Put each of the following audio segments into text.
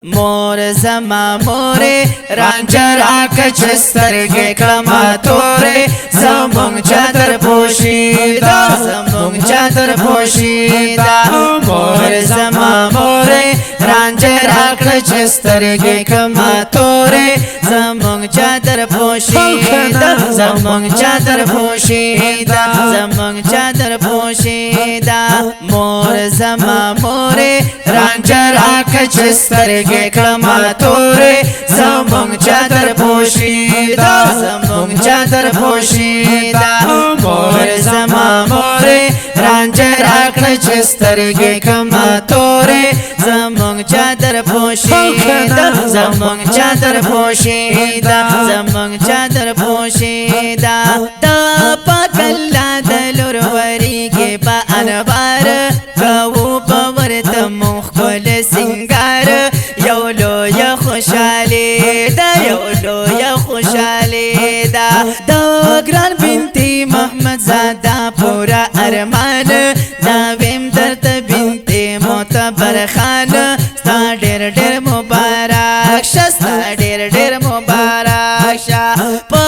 مور زما مورې رانجه راکه سترګې کړمه تورې زمونږ چادر پوشي دا زمونږ چادر پوشي دا مور زما مورې رانجه راکه سترګې کړمه تورې زمونږ چادر پوشي دا زمونږ چادر پوشي دا زمونږ چادر پوشي دا مور زما مورې رانجه راکه سترګې کړمه تورې زمونږ چادر پوشي دا زمونږ چادر پوشي دا مور زما مورې رانجه راکړه چې سترګې کړمه تورې زمونږ چادر پوشي دا زمونږ چادر پوشي دا زمونږ چادر پوشي دا دا پاک الله د لور وریږي په انوار کوو په ورته مونږ ښکلی سینګار یو لویه خوشحالي ده یو لویه خوشحالي ده د ګران بنتي محمد زاده پوره ارمان دا ویم درته بنتي معتبر خان ستا ډېر ډېر مبارک شه ستا ډېر ډېر مبارک شه په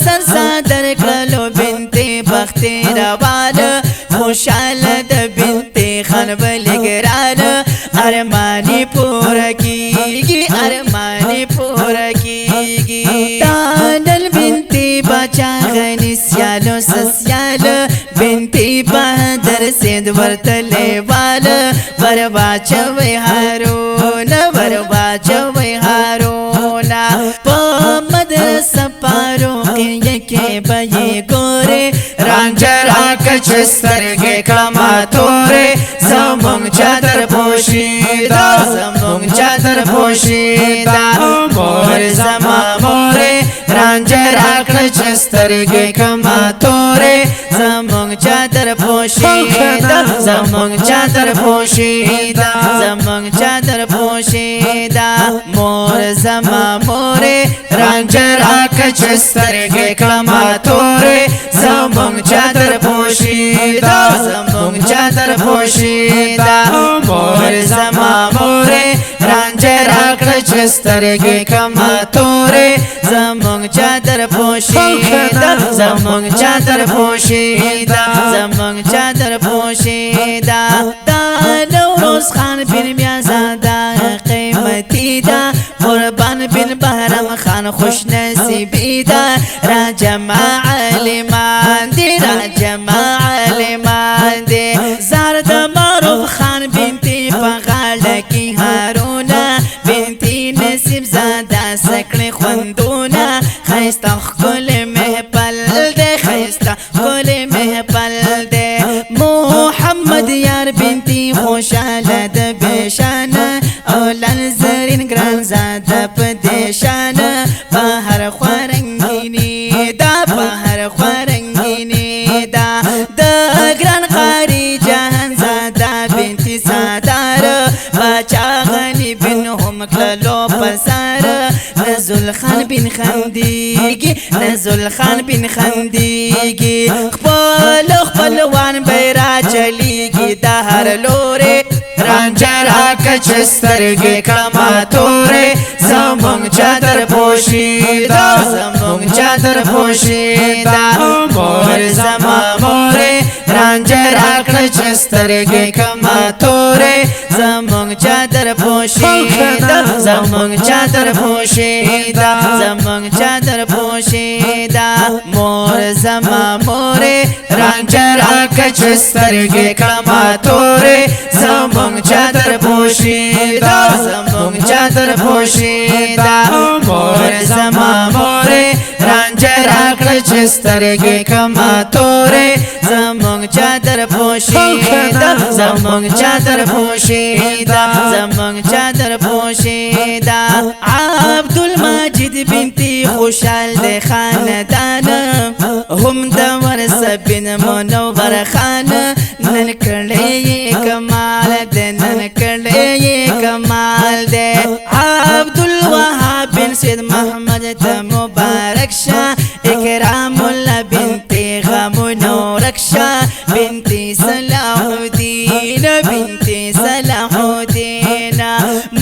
سر صدر کړلو بنتي بختي روانه خوشحاله د بنتي خان بلې ګرانه ارمانی پورا کیگی ارمانی پورا کیگی دانل بنتی بچا غنی سیالو سسیال بنتی بہدر سید ورتلے وال برباچوی هارون برباچوی هارون پا مدرسه پاروقی یکی بایی گوری رانجه راکه چې سترګې کړمه تورې زمونږ چادر پوشي دا زمونږ چادر پوشي دا مور زما مورې رانجه راکړه چې سترګې کړمه تورې زمونږ چادر پوشي دا زمونږ چادر پوشي دا زمونږ چادر پوشي دا مور زما مورې رانجه راکړه چې سترګې کړمه تورې زمونږ چادر پوشي دا زمونږ چادر پوشي دا مور زما مورې رانجه راکړه چې سترګې کړمه تورې زمونږ چادر پوشي دا زمونږ چادر پوشي دا زمونږ چادر پوشي دا دا نوروز خان بن میازاده قیمتي دا قربان بن بهرام خان خوش نصیبی دا راجمع عالمان دی راجمع عالمان دی زارد معروف خان بنتی پغاله کی هارونا بنتی نصیب زاده سکړې خوندونه خیستا ښکلی محفل دی خیستا ښکلی محفل دی محمد یار بنتی خوشحاله د بېشانه اولاد زرین ګران زاده په دې شانه په هر خوا رنګیني دا په هر خوا رنګیني دا د ګران قاري جهان زاده بنتي سادار باچا غني بن هم کللو پسار نزل خان بن خندیگی نزل خان بن خندیگی خپل خپلوان بیرا چلیگی دا هر لورې رانجه راکه چې سترګې کړمه تورې زمونږ چادر پوشي دا زمونږ چادر پوشي دا مور زما مورې رانجه راکړه چې سترګې کړمه تورې زمونږ چادر پوشي دا زمونږ چادر پوشي دا زمونږ چادر پوشي دا مور زما مورې رانجه راکه چې سترګې کړمه تورې زمونږ چادر پوشي دا زمونږ چادر پوشي دا مور زما مورې رانجه راکړه چې سترګې کړمه تورې زمونږ چادر پوشي دا زمونږ چادر پوشي دا زمونږ چادر پوشي دا عبدالمجید بنتي خوشحال د خاندان هم د ورثه بن منور خان نن کړی کمال د نن کړی کمال د عبدالوهاب بن سید محمد ته مبارک شه اکرام الله بنتي غمونو رکشه بنتي صلاح الدین بنتي صلاح الدین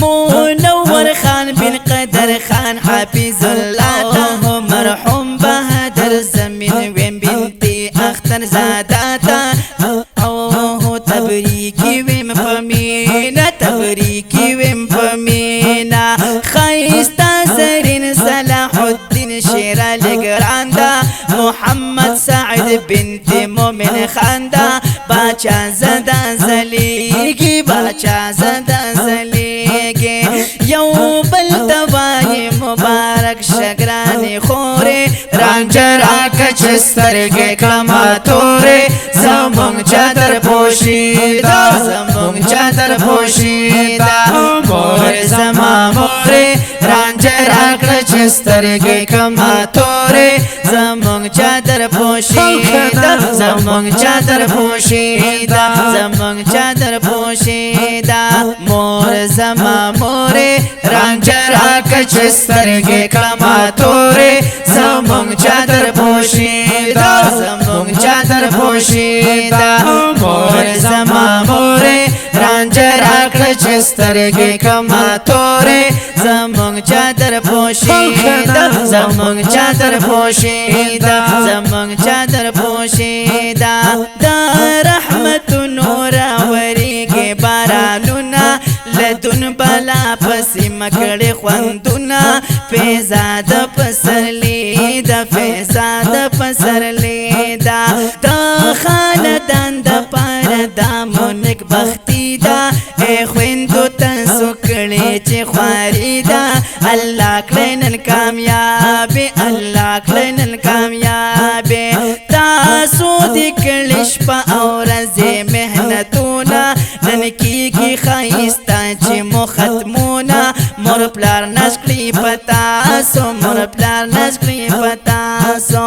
منور خان حافظ الله مرحوم بهادر زمین ویم بنتی اختر زاداتا او تبریکی ویم پمینا تبریکی ویم پمینا خیستا زرین صلاح الدین شیرالی گراندا محمد سعد بنت مومن خاندا باچا زدا زلیگی باچا زدا زلیگی یو بل دوای مبارک شگرانی خوری رانجر آکا چسترگی کلما توری زمونگ چادر پوشیدا زمونگ چادر پوشیدا مور زما موری رانجر آکا چسترگی کلما توری زمونگ چادر پوشیدا زمونگ چادر پوشیدا زمونگ چادر پوشیدا مور زما موری رانجر آکا چسترگی کلما توری زمونگ چادر پوشیدا زمونگ چادر پوشیدا مور زما موری رانجر آکا چسترگی کلما توری زمونگ چادر پوشیدا زمونگ چادر پوشیدا زمونگ چادر پوشیدا دا رحمت نور وریگی بارانونا لدن بلا پسی مکڑی خوندونا فیزاد پسرلی دا فیزاد پسرلی دا خاندان دا پار دا مونک بختی دا اے خوندو تنسو کڑی چی خواری دا اللہ کلینن کامیابی اللہ کلینن کامیابی تاسو دی کلش پا اورزی محنتونا ننکی کی خیستا چی مو ختمونا مور پلار نشکلی پتاسو مور پلار نشکلی پتاسو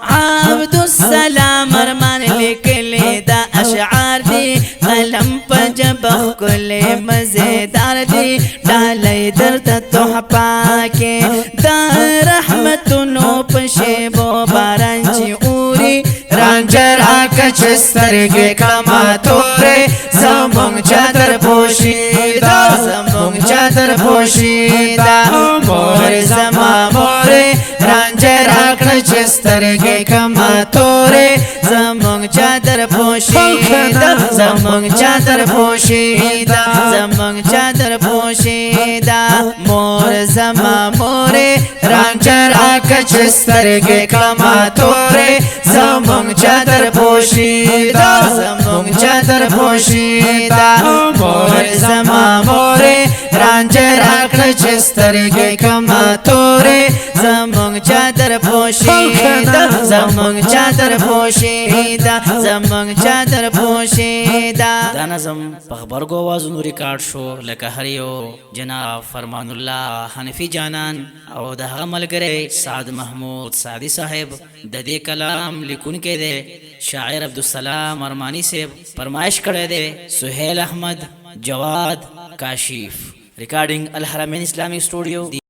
عبدالسلام ارمان لکلی دا اشعار دی قلم پا جبخ کلی مزیدار دی ڈالی درد تحپا کے دا رحمتنو پشیبو بارانچی اوری رانجر آکا چسترگی کلما توری زمونگ چادر پوشیدا زمونگ چادر پوشیدا مور زما موری رانجر آکا چسترگی کلما توری زمونگ چادر پوشیدا زمونگ چادر پوشیدا زمونگ چادر پوشیدا مور زما موری رانجر آکا چسترگی کلما توری زمونگ چادر پوشیدا زمونگ چادر پوشیدا مور زما موری رانجر آکا چسترگی کلما توری زمونگ چادر پوشیدا زمونگ چادر پوشیدا زمونگ چادر پوشیدا دا نظم په غبرګو آوازونو ریکارډ شو لکه هر یو جناب فرمان الله حنفي جانان او د هغه ملګری سعد محمود سعدي صاحب د دې کلام لیکونکی دی شاعر عبدالسلام ارمانی صاحب فرمایش کړی دی سهیل احمد جواد کاشف ریکارډینګ الحرمین اسلامی سټوډیو